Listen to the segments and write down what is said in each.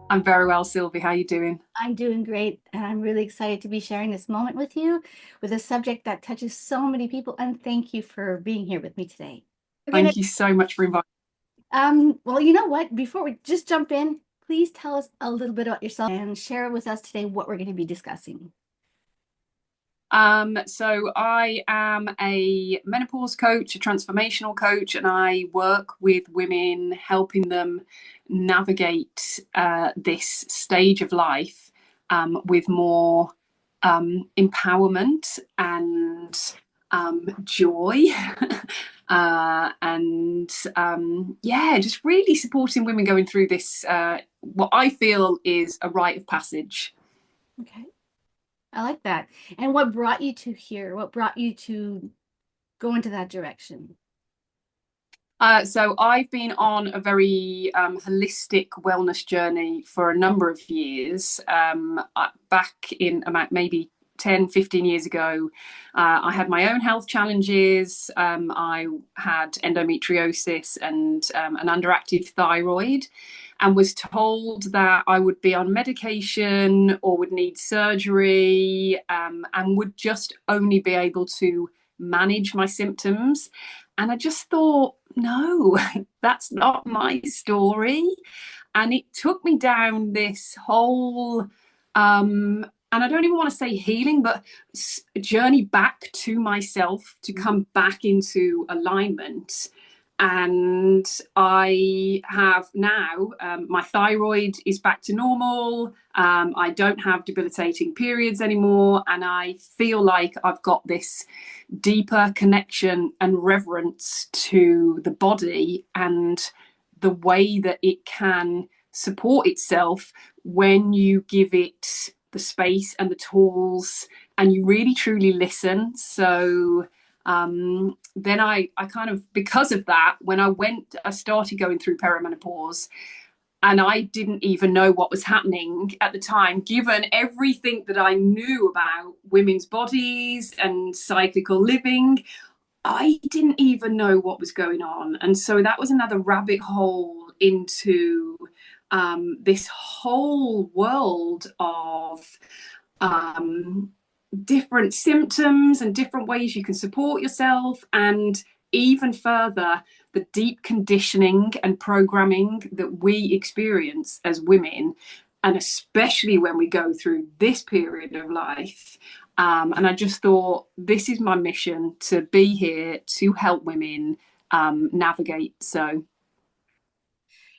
I'm very well, Sylvie. How you doing? I'm doing great, and I'm really excited to be sharing this moment with you with a subject that touches so many people. And thank you for being here with me today. We're gonna, Thank you so much for inviting. well, you know what? Before we just jump in, please tell us a little bit about yourself and share with us today what we're going to be discussing. So I am a menopause coach, a transformational coach, and I work with women, helping them navigate this stage of life with more empowerment and joy. And just really supporting women going through this, what I feel is a rite of passage. Okay, I like that. And what brought you to here? What brought you to go into that direction? So I've been on a very holistic wellness journey for a number of years. Back in about maybe 10, 15 years ago, I had my own health challenges. I had endometriosis and an underactive thyroid, and was told that I would be on medication or would need surgery, and would just only be able to manage my symptoms. And I just thought, no, that's not my story. And it took me down this whole, and I don't even want to say healing, but journey back to myself to come back into alignment. And I have now, my thyroid is back to normal. I don't have debilitating periods anymore. And I feel like I've got this deeper connection and reverence to the body and the way that it can support itself when you give it the space and the tools and you really truly listen. So then I kind of, because of that, when I started going through perimenopause, and I didn't even know what was happening at the time, given everything that I knew about women's bodies and cyclical living. I didn't even know what was going on. And so that was another rabbit hole into this whole world of um, different symptoms and different ways you can support yourself, and even further, the deep conditioning and programming that we experience as women, and especially when we go through this period of life. And I just thought, this is my mission, to be here to help women navigate. So,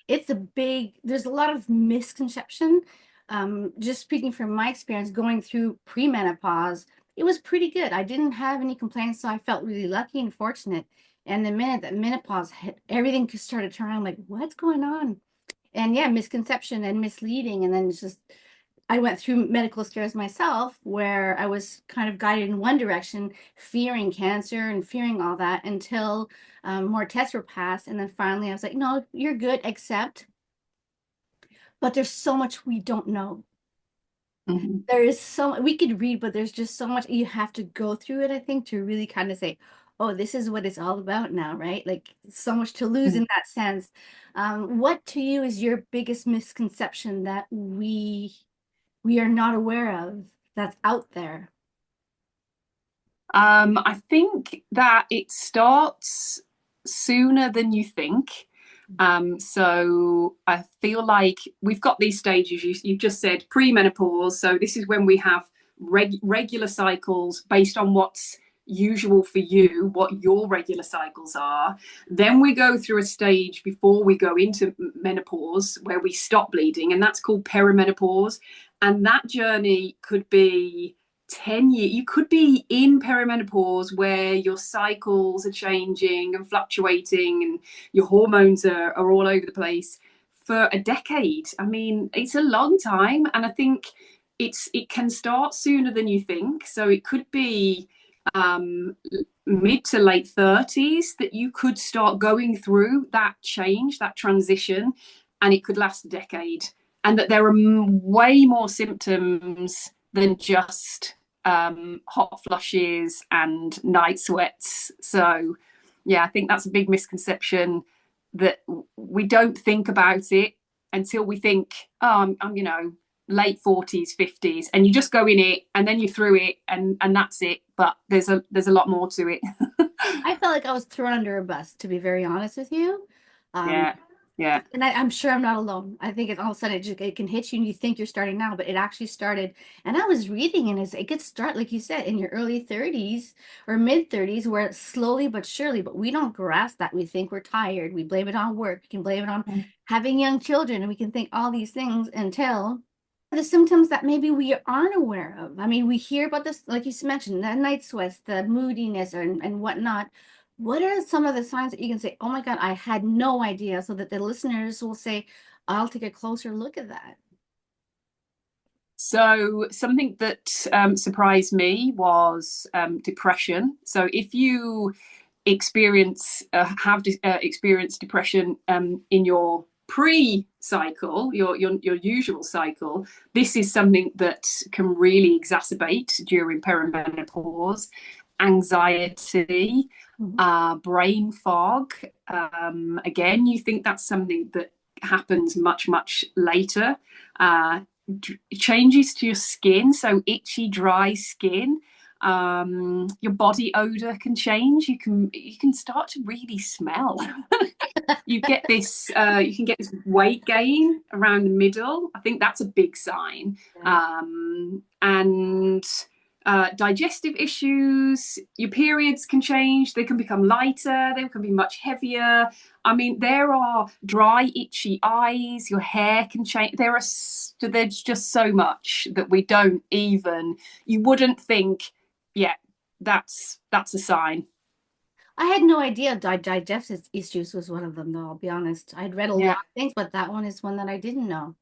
There's a lot of misconception. Just speaking from my experience going through premenopause, it was pretty good. I didn't have any complaints, so I felt really lucky and fortunate. And the minute that menopause hit, everything started turning. I'm like, what's going on? And yeah, misconception and misleading. And then it's just I went through medical scares myself where I was kind of guided in one direction, fearing cancer and fearing all that until more tests were passed. And then finally I was like, no, you're good, except, but there's so much we don't know. mhm. There is so we could read, but there's just so much you have to go through it, I think, to really kind of say, oh, this is what it's all about now, right? Like so much to lose in that sense. What to you is your biggest misconception that we are not aware of that's out there? I think that it starts sooner than you think. So I feel like we've got these stages. You've just said premenopause. So this is when we have regular cycles based on what's usual for you, what your regular cycles are. Then we go through a stage before we go into menopause where we stop bleeding, and that's called perimenopause. And that journey could be 10 years. You could be in perimenopause where your cycles are changing and fluctuating and your hormones are all over the place for a decade. I mean, it's a long time, and I think it can start sooner than you think. So it could be um, mid to late 30s that you could start going through that change, that transition, and it could last a decade. And that there are way more symptoms than just hot flushes and night sweats. So, yeah, I think that's a big misconception, that we don't think about it until we think, oh, I'm late 40s, 50s, and you just go in it and then you're through it and that's it. But there's a lot more to it. I felt like I was thrown under a bus, to be very honest with you. Um, Yeah, yeah. and I'm sure I'm not alone. I think it's all of a sudden it can hit you and you think you're starting now, but it actually started. And I was reading and it could start, like you said, in your early 30s or mid 30s, where it's slowly but surely, but we don't grasp that. We think we're tired. We blame it on work. We can blame it on having young children, and we can think all these things until the symptoms that maybe we aren't aware of. I mean, we hear about this, like you mentioned, the night sweats, the moodiness, and whatnot. What are some of the signs that you can say, oh my God, I had no idea, so that the listeners will say, I'll take a closer look at that? So something that surprised me was depression. So if you have experienced depression in your pre-cycle, your usual cycle, this is something that can really exacerbate during perimenopause. Anxiety, Mhm. brain fog. Again, you think that's something that happens much later. Uh, Changes to your skin, so itchy, dry skin. Your body odor can change. You can start to really smell. You can get this weight gain around the middle. I think that's a big sign. Yeah. And digestive issues, your periods can change. They can become lighter. They can be much heavier. I mean, there are dry, itchy eyes. Your hair can change. There's just so much that we don't even. You wouldn't think, yeah, that's a sign. I had no idea digestive issues was one of them, though. I'll be honest. I'd read a lot Yeah. of things, but that one is one that I didn't know.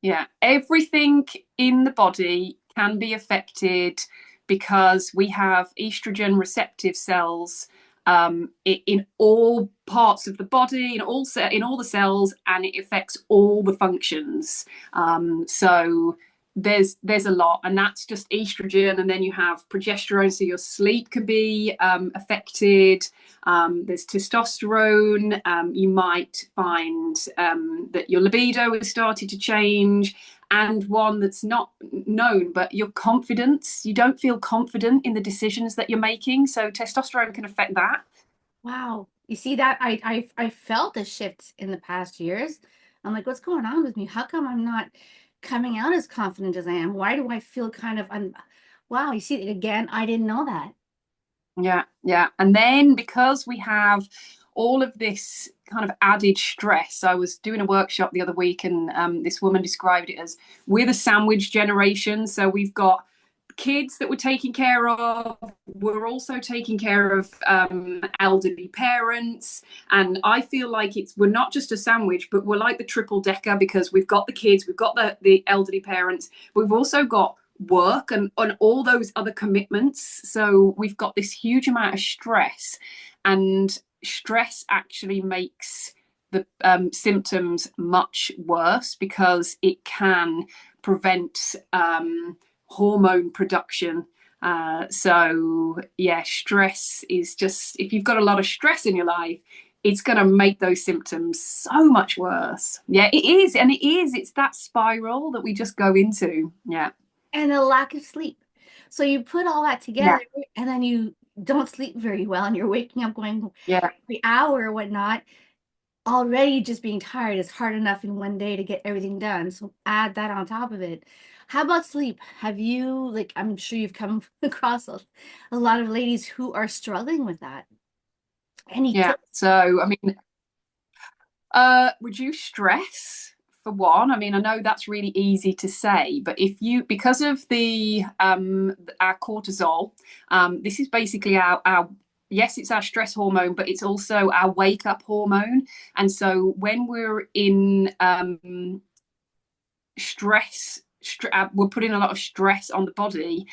Yeah, everything in the body can be affected because we have estrogen receptive cells in all parts of the body, in all the cells, and it affects all the functions. So there's a lot, and that's just estrogen, and then you have progesterone, so your sleep can be affected. There's testosterone. You might find that your libido has started to change. And one that's not known, but your confidence. You don't feel confident in the decisions that you're making. So testosterone can affect that. Wow. You see that I felt a shift in the past years. I'm like, what's going on with me? How come I'm not coming out as confident as I am? Why do I feel kind of wow, you see again, I didn't know that. Yeah, yeah. And then because we have all of this kind of added stress, I was doing a workshop the other week, and this woman described it as we're the sandwich generation. So we've got kids that we're taking care of. We're also taking care of elderly parents, and I feel like we're not just a sandwich, but we're like the triple decker because we've got the kids, we've got the elderly parents, we've also got work and all those other commitments. So we've got this huge amount of stress, and stress actually makes the symptoms much worse because it can prevent hormone production. So yeah, stress is just, if you've got a lot of stress in your life, it's going to make those symptoms so much worse. Yeah, it is. And it's that spiral that we just go into. Yeah. And a lack of sleep. So you put all that Yeah. together and then you don't sleep very well and you're waking up going Yeah. every hour or whatnot. Already just being tired is hard enough in one day to get everything done. So add that on top of it. How about sleep? Have you, like, I'm sure you've come across a lot of ladies who are struggling with that. Any Yeah. tips? So, I mean, reduce stress for one. I mean, I know that's really easy to say, but if you, because of the our cortisol, this is basically our yes, it's our stress hormone, but it's also our wake up hormone. And so when we're in we're putting a lot of stress on the body.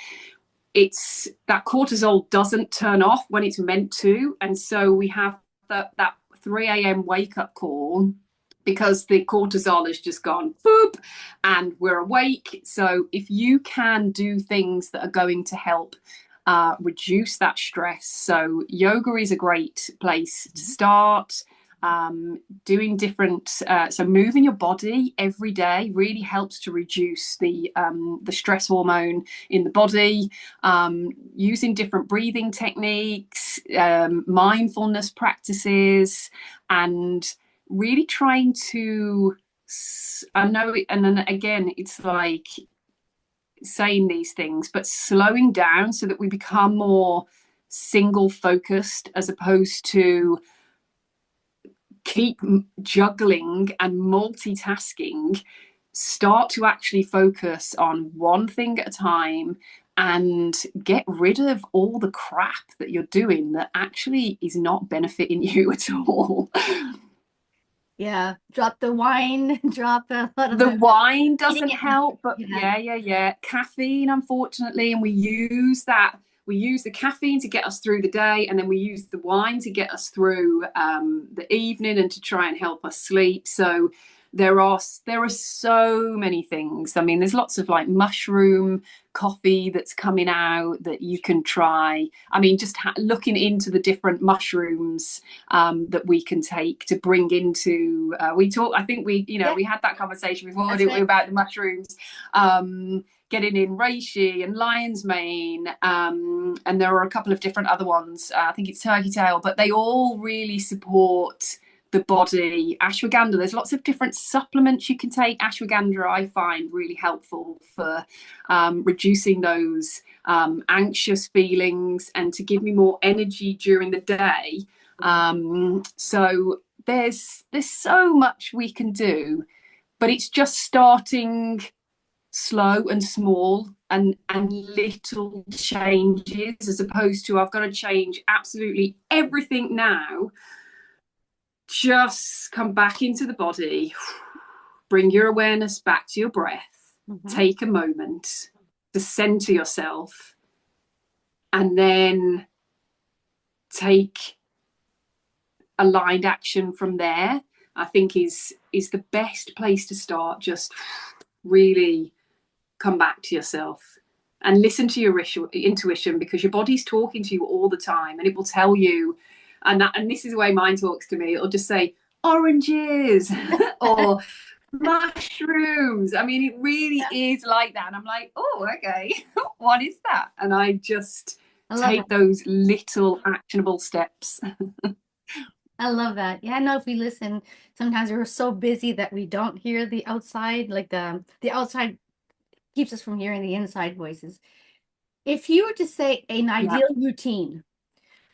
It's that cortisol doesn't turn off when it's meant to, and so we have that 3 a.m. wake up call because the cortisol has just gone boop and we're awake. So if you can do things that are going to help reduce that stress, so yoga is a great place to start. Doing different, so moving your body every day really helps to reduce the stress hormone in the body. Using different breathing techniques, mindfulness practices, and really trying to, I know, and then again, it's like saying these things, but slowing down so that we become more single focused as opposed to keep juggling and multitasking. Start to actually focus on one thing at a time and get rid of all the crap that you're doing that actually is not benefiting you at all. Yeah, drop the wine, drop a lot of The the wine eating doesn't it. help, but Yeah. yeah. Caffeine, unfortunately, and we use that. We use the caffeine to get us through the day, and then we use the wine to get us through the evening and to try and help us sleep. So there are so many things. I mean, there's lots of like mushroom coffee that's coming out that you can try. I mean, just looking into the different mushrooms that we can take to bring into we talk I think Yeah, we had that conversation before, that's didn't we, right. about the mushrooms, getting in reishi and lion's mane, and there are a couple of different other ones, I think it's turkey tail, but they all really support the body. Ashwagandha, there's lots of different supplements you can take. Ashwagandha I find really helpful for reducing those anxious feelings and to give me more energy during the day. So there's so much we can do, but it's just starting slow and small and little changes as opposed to I've got to change absolutely everything now. Just come back into the body, bring your awareness back to your breath, Mhm. take a moment to center yourself, and then take aligned action from there. I think is the best place to start. Just really come back to yourself and listen to your intuition, because your body's talking to you all the time and it will tell you. And this is the way mine talks to me. It'll just say oranges or mushrooms. I mean, it really is like that. And I'm like, oh, okay, what is that? And I just I love take that. those little actionable steps. I love that. Yeah, I know if we listen, sometimes we're so busy that we don't hear the outside, like the outside keeps us from hearing the inside voices. If you were to say an Yeah. ideal routine,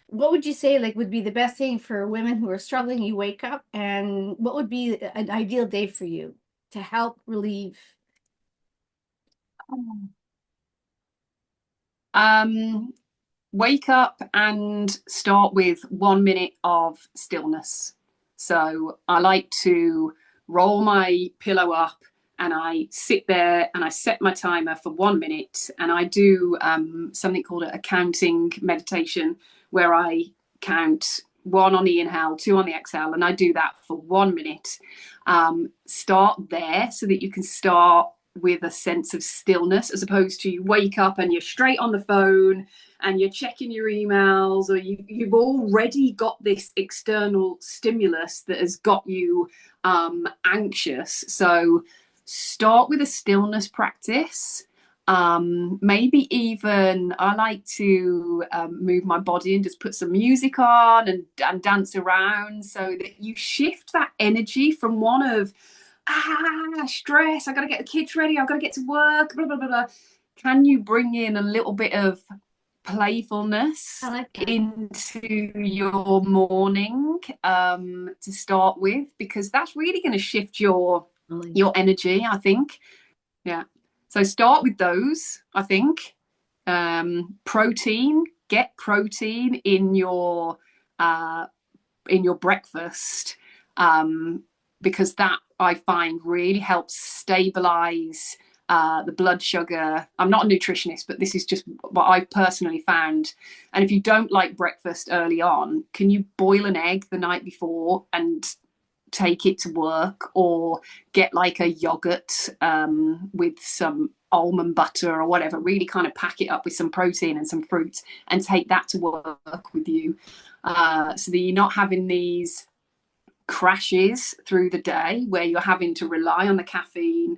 what would you say like would be the best thing for women who are struggling? You wake up, and what would be an ideal day for you to help relieve? Um, Wake up and start with 1 minute of stillness. So I like to roll my pillow up and I sit there and I set my timer for 1 minute, and I do something called a counting meditation where I count one on the inhale, two on the exhale, and I do that for 1 minute. Start there so that you can start with a sense of stillness as opposed to you wake up and you're straight on the phone and you're checking your emails, or you've already got this external stimulus that has got you anxious. So start with a stillness practice. Maybe even I like to move my body and just put some music on and dance around so that you shift that energy from one of stress, I gotta get the kids ready, I've got to get to work, blah blah blah blah. Can you bring in a little bit of I playfulness like that. into your morning, to start with, because that's really going to shift Really. your energy, I think. Yeah. So start with those, I think. Protein, get protein uh, in your breakfast, because that I find really helps stabilize the blood sugar. I'm not a nutritionist, but this is just what I've personally found. And if you don't like breakfast early on, can you boil an egg the night before and take it to work, or get like a yogurt with some almond butter or whatever, really kind of pack it up with some protein and some fruit and take that to work with you, so that you're not having these crashes through the day where you're having to rely on the caffeine,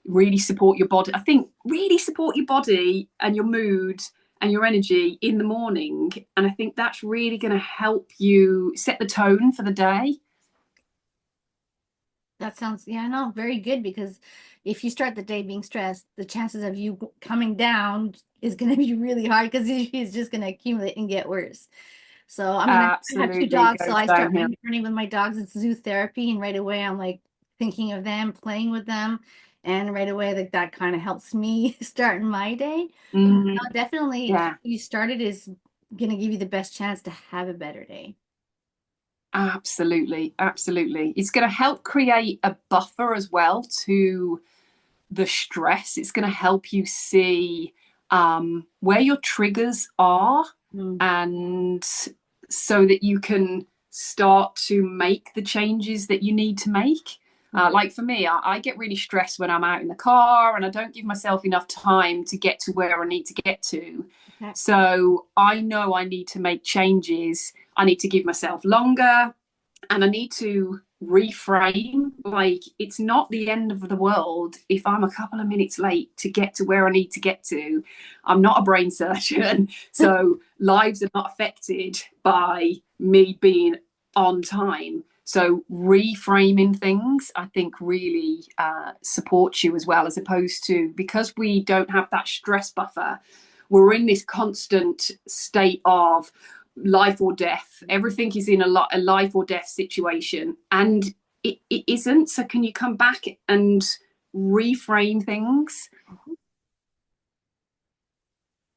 really support your body. I think really support your body and your mood and your energy in the morning. And I think that's really going to help you set the tone for the day. That sounds, yeah, no, very good because if you start the day being stressed, the chances of you coming down is going to be really hard because it's just going to accumulate and get worse. So, I mean, I have two Absolutely dogs, so goes I start my downhill. morning with my dogs. It's zoo therapy, and right away I'm like thinking of them, playing with them, and right away like that kind of helps me start my day. Mm, Definitely, how yeah. you started is going to give you the best chance to have a better day. Absolutely, absolutely. It's going to help create a buffer as well to the stress. It's going to help you see where your triggers are, Mm. and so that you can start to make the changes that you need to make. Like for me, I get really stressed when I'm out in the car and I don't give myself enough time to get to where I need to get to. Okay. So I know I need to make changes. I need to give myself longer, and I need to reframe, like it's not the end of the world if I'm a couple of minutes late to get to where I need to get to. I'm not a brain surgeon, so lives are not affected by me being on time. So reframing things, I think, really supports you as well, as opposed to, because we don't have that stress buffer, we're in this constant state of life or death. Everything is in a life or death situation, and it isn't. So can you come back and reframe things?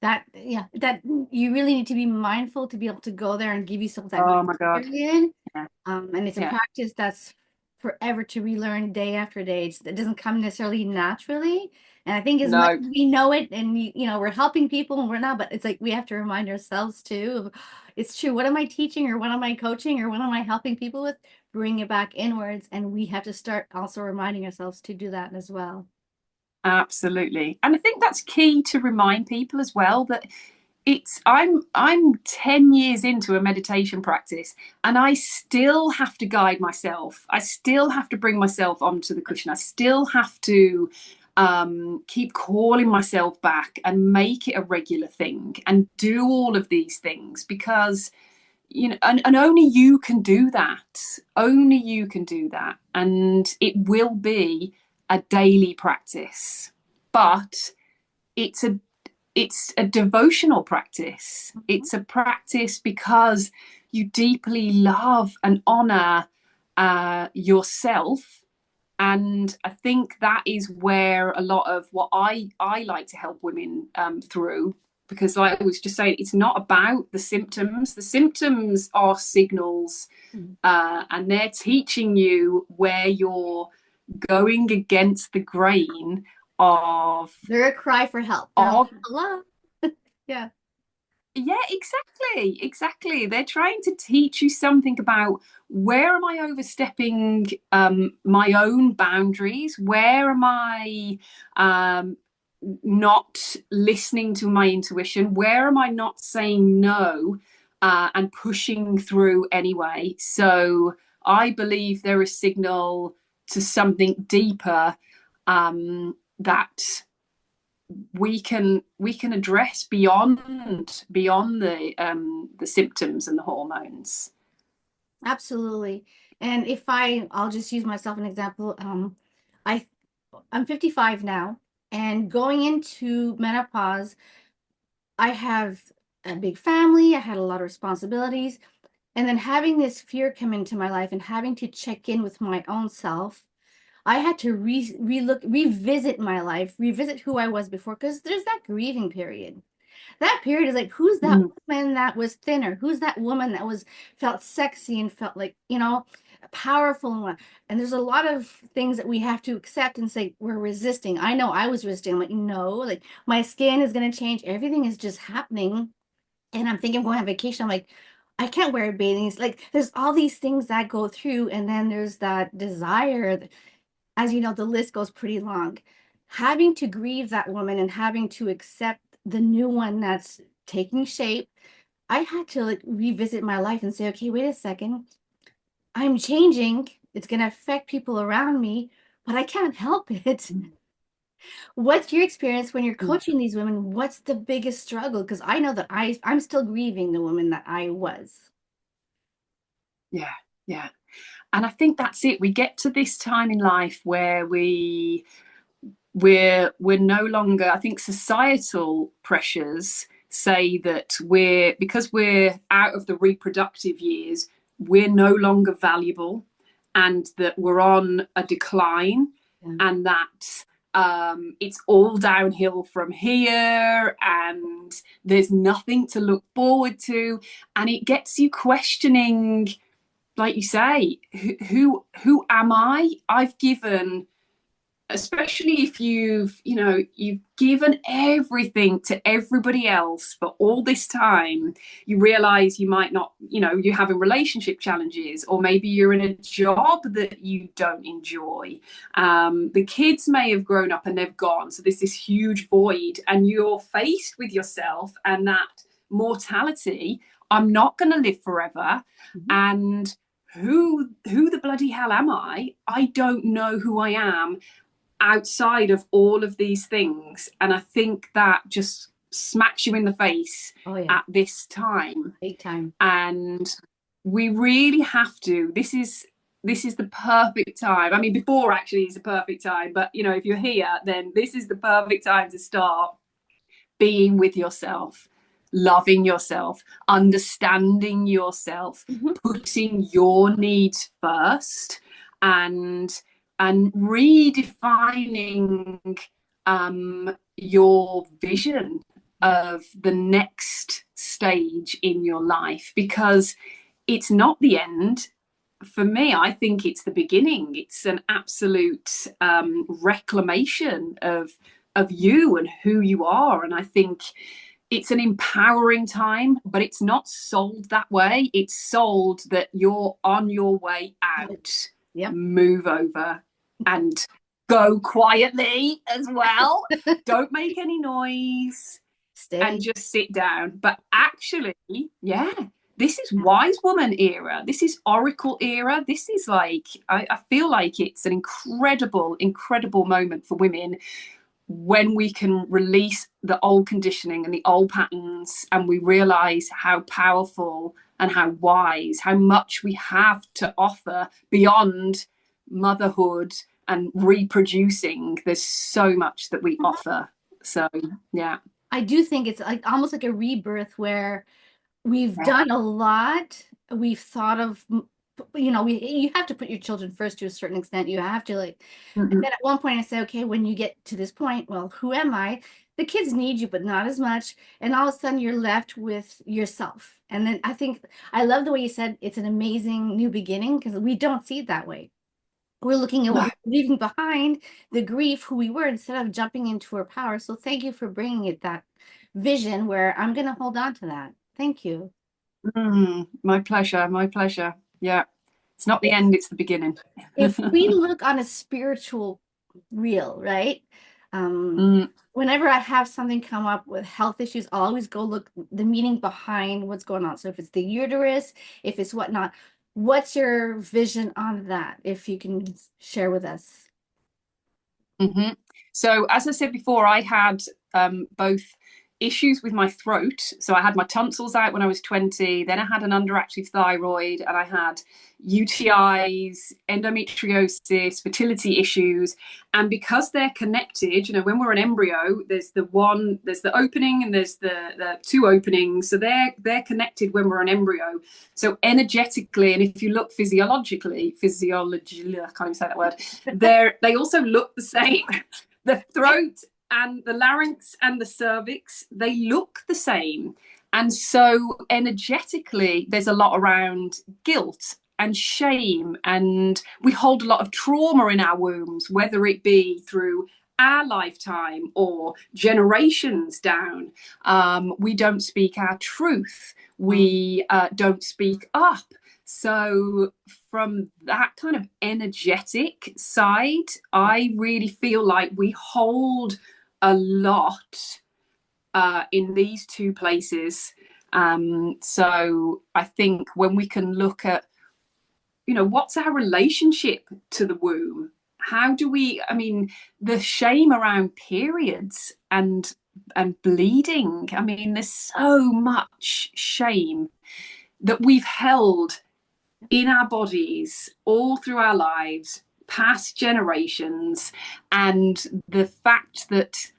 That, yeah, that you really need to be mindful to be able to go there and give yourself that Oh grace my God. period. Yeah. And it's a Yeah. practice that's forever to relearn day after day. It doesn't come necessarily naturally. And I think as much No, as we know it and we're helping people and we're not, but it's like we have to remind ourselves too of it's true. What am I teaching or what am I coaching or what am I helping people with? Bring it back inwards. And we have to start also reminding ourselves to do that as well. absolutely. And I think that's key to remind people as well, that I'm 10 years into a meditation practice and I still have to guide myself. I still have to bring myself onto the cushion. I still have to keep calling myself back and make it a regular thing and do all of these things, because and only you can do that. Only you can do that. And it will be a daily practice. But it's a devotional practice. It's a practice because you deeply love and honor yourself. And I think that is where a lot of what I like to help women through, because like I was just saying, it's not about the symptoms. The symptoms are signals, Mhm. and they're teaching you where you're going against the grain of They're a cry for help. They're like, of hello. Yeah. yeah, exactly. They're trying to teach you something about, where am I overstepping my own boundaries? Where am I not listening to my intuition? Where am I not saying no and pushing through anyway? So I believe there is signal to something deeper, that we can address beyond the symptoms and the hormones. Absolutely. And if I'll just use myself an example. I I'm 55 now, and going into menopause, I have a big family, I had a lot of responsibilities, and then having this fear come into my life and having to check in with my own self, I had to revisit my life, revisit who I was before, because there's that grieving period. That period is like, who's that Mm. woman that was thinner? Who's that woman that was felt sexy and felt like, powerful and there's a lot of things that we have to accept and say we're resisting. I know I was resisting. I'm like, no, like my skin is going to change. Everything is just happening. And I'm thinking I'm going on vacation. I'm like, I can't wear bathing. Like there's all these things that go through, and then there's that desire. As you know, the list goes pretty long. Having to grieve that woman and having to accept the new one that's taking shape, I had to like revisit my life and say, okay, wait a second. I'm changing. It's going to affect people around me, but I can't help it. What's your experience when you're coaching these women? What's the biggest struggle? Because I know that I'm still grieving the woman that I was. Yeah, yeah. And I think that's it. We get to this time in life where we're no longer, I think societal pressures say that because we're out of the reproductive years, we're no longer valuable, and that we're on a decline, Yeah. and that it's all downhill from here, and there's nothing to look forward to. And it gets you questioning, like you say, who am I? I've given, especially if you've given everything to everybody else for all this time, you realize you might not, you're having relationship challenges, or maybe you're in a job that you don't enjoy. The kids may have grown up and they've gone, so there's this huge void, and you're faced with yourself and that mortality. I'm not going to live forever. Mhm. And who the bloody hell am I don't know who I am outside of all of these things. And I think that just smacks you in the face Oh yeah, at this time. big time. And we really have to, this is the perfect time. I mean, before actually is the perfect time, but if you're here, then this is the perfect time to start being with yourself, loving yourself, understanding yourself, Mhm. putting your needs first, and redefining your vision of the next stage in your life, because it's not the end. For me, I think it's the beginning. It's an absolute reclamation of you and who you are. And I think it's an empowering time, but it's not sold that way. It's sold that you're on your way out. Yep. Move over and go quietly as well. Don't make any noise and Stay. just sit down. But actually, yeah, this is wise woman era. This is oracle era. This is like, I feel like it's an incredible, incredible moment for women when we can release the old conditioning and the old patterns, and we realize how powerful and how wise, how much we have to offer beyond motherhood and reproducing. There's so much that we offer. So, yeah. I do think it's like almost like a rebirth where we've Yeah. done a lot. We've thought of, you have to put your children first to a certain extent. You have to like, and Mm-hmm. then at one point I said, okay, when you get to this point, well, who am I? The kids need you, but not as much. And all of a sudden you're left with yourself. And then I think I love the way you said it's an amazing new beginning because we don't see it that way. We're looking at what No. we're leaving behind, the grief, who we were, instead of jumping into our power. So thank you for bringing it that vision where I'm going to hold on to that. Thank you. My pleasure. My pleasure. Yeah. It's not the If end, it's the beginning. if we look on a spiritual reel, right? Um, Mm. Whenever I have something come up with health issues, I'll always go look the meaning behind what's going on. So if it's the uterus, if it's whatnot, what's your vision on that? If you can share with us. Mm-hmm. So, as I said before, I had both issues with my throat. So, I had my tonsils out when I was 20. Then I had an underactive thyroid, and I had UTIs, endometriosis, fertility issues. And because they're connected, when we're an embryo, there's the opening, and there's the two openings. So they're connected when we're an embryo. So energetically, and if you look physiology, I can't even say that word, they also look the same. The throat and the larynx and the cervix, they look the same. And so energetically, there's a lot around guilt and shame, and we hold a lot of trauma in our wombs, whether it be through our lifetime or generations down. We don't speak our truth. We don't speak up. So, from that kind of energetic side, I really feel like we hold a lot in these two places. So, I think when we can look at what's our relationship to the womb? How do we, I mean, the shame around periods and bleeding. I mean, there's so much shame that we've held in our bodies all through our lives, past generations, and the fact that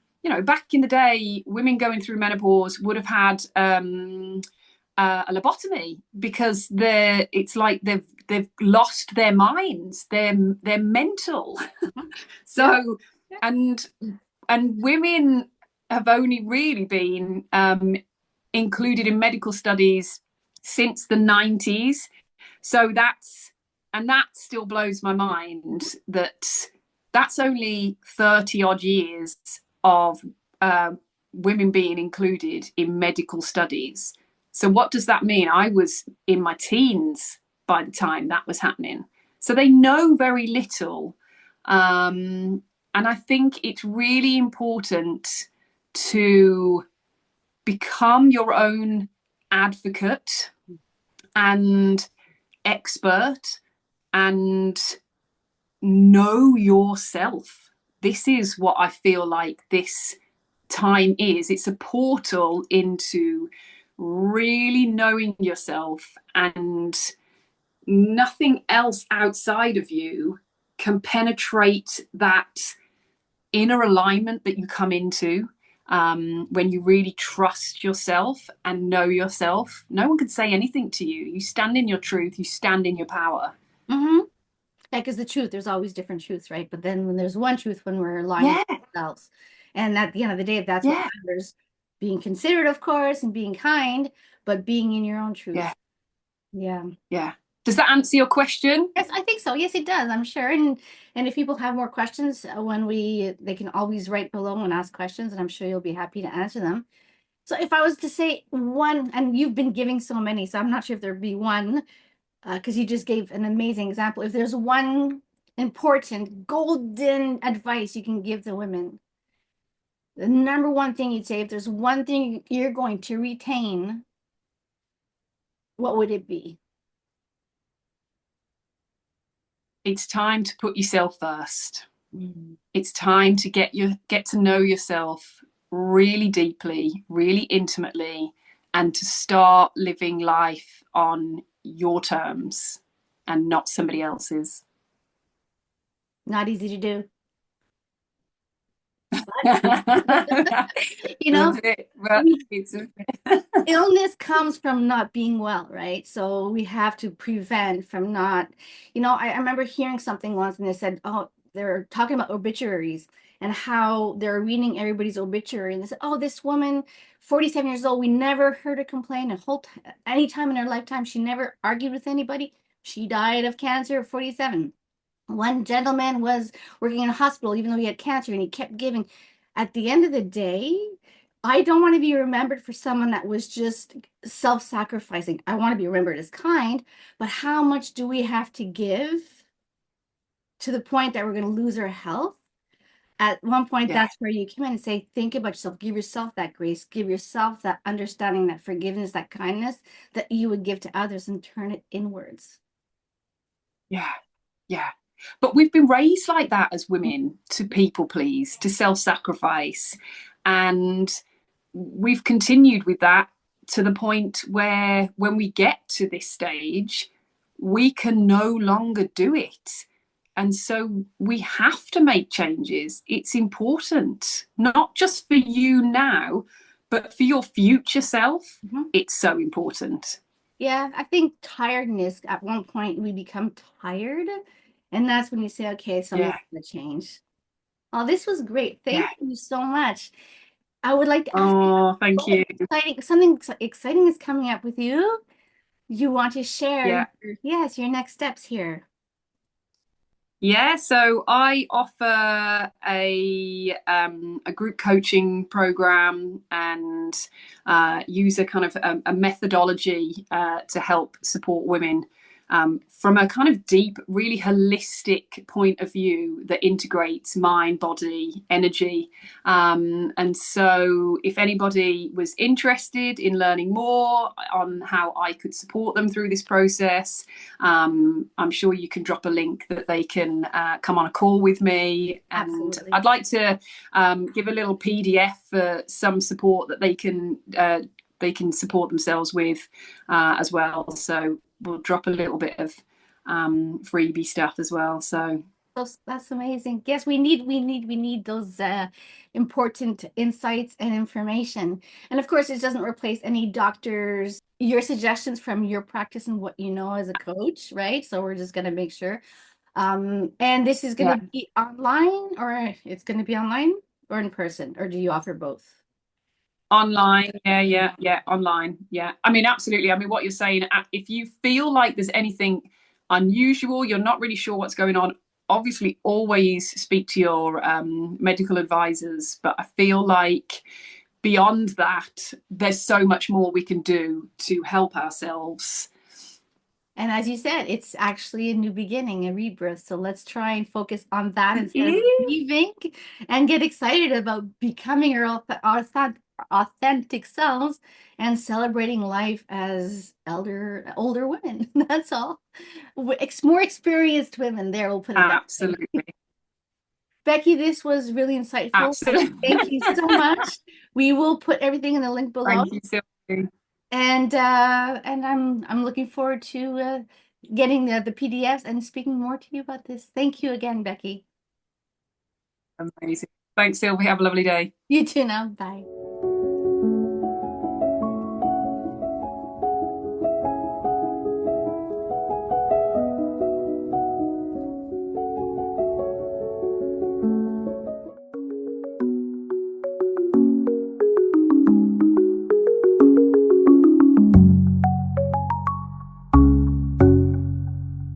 back in the day, women going through menopause would have had a lobotomy because it's like they've lost their minds, they're mental. Yeah. So and women have only really been included in medical studies since the 90s. So that still blows my mind that that's only 30 odd years of women being included in medical studies. So what does that mean? I was in my teens by the time that was happening. So they know very little. And I think it's really important to become your own advocate and expert and know yourself. This is what I feel like this time is. It's a portal into really knowing yourself, and nothing else outside of you can penetrate that inner alignment that you come into when you really trust yourself and know yourself. No one can say anything to you. You stand in your truth, you stand in your power. Mm-hmm. Yeah, because the truth, there's always different truths, right? But then when there's one truth, when we're aligning Yeah, with ourselves, and at the end of the day, that's what yeah, matters. Being considerate, of course, and being kind, but being in your own yeah, truth. Yeah. yeah. Does that answer your question? Yes, I think so. Yes, it does. I'm sure. And if people have more questions when they can always write below and ask questions, and I'm sure you'll be happy to answer them. So if I was to say one, and you've been giving so many, so I'm not sure if there'd be one, because you just gave an amazing example. If there's one important golden advice you can give to women, the number one thing you'd say, if there's one thing you're going to retain, what would it be? It's time to put yourself first. Mm. It's time to get to know yourself really deeply, really intimately, and to start living life on your terms and not somebody else's. Not easy to do. You know, That's it. Well, it's illness comes from not being well, right? So we have to prevent from not, I remember hearing something once and they said, oh, they're talking about obituaries and how they're reading everybody's obituary. And they said, oh, this woman, 47 years old, we never heard her complain any time in her lifetime. She never argued with anybody. She died of cancer at 47. One gentleman was working in a hospital, even though he had cancer, and he kept giving. At the end of the day, I don't want to be remembered for someone that was just self-sacrificing. I want to be remembered as kind, but how much do we have to give to the point that we're going to lose our health? At one point, yeah, that's where you come in and say, think about yourself, give yourself that grace, give yourself that understanding, that forgiveness, that kindness that you would give to others and turn it inwards. yeah, yeah. But we've been raised like that as women, to people please, to self-sacrifice. And we've continued with that to the point where when we get to this stage, we can no longer do it. And so we have to make changes. It's important, not just for you now, but for your future self. Mhm. It's so important. Yeah, I think tiredness, at one point we become tired, and that's when you say, okay, something's Yeah, going to change. Oh, this was great. yeah. Thank you so much. I would like to ask you Oh, thank you. something exciting is coming up with you. You want to share Yeah. yes, your next steps here. Yeah, so I offer a group coaching program and use a kind of a methodology to help support women from a kind of deep, really holistic point of view that integrates mind, body, energy. And so, if anybody was interested in learning more on how I could support them through this process, I'm sure you can drop a link that they can come on a call with me. And Absolutely. I'd like to give a little PDF for some support that they can support themselves with as well. So we'll drop a little bit of freebie stuff as well. So That's amazing. Yes, we need those important insights and information. And of course, it doesn't replace any doctors, your suggestions from your practice and what you know as a coach, right? So we're just gonna make sure. And this is yeah, gonna be online, or it's gonna be online or in person, or do you offer both? online, yeah, online, yeah. I mean, absolutely. I mean, what you're saying, if you feel like there's anything unusual, you're not really sure what's going on, obviously always speak to your medical advisors. But I feel like beyond that, there's so much more we can do to help ourselves. And as you said, it's actually a new beginning, a rebirth. So let's try and focus on that instead of Yeah, grieving and get excited about becoming our authentic selves and celebrating life as older women. That's all. More experienced women there, we'll put it that way. absolutely, Becky, this was really insightful. Thank absolutely. you so much. We will put everything in the link below. Thank you, Sylvie. And I'm looking forward to getting the PDFs and speaking more to you about this. Thank you again, Becky. Amazing. Thanks, Sylvie. Have a lovely day. You too now. Bye.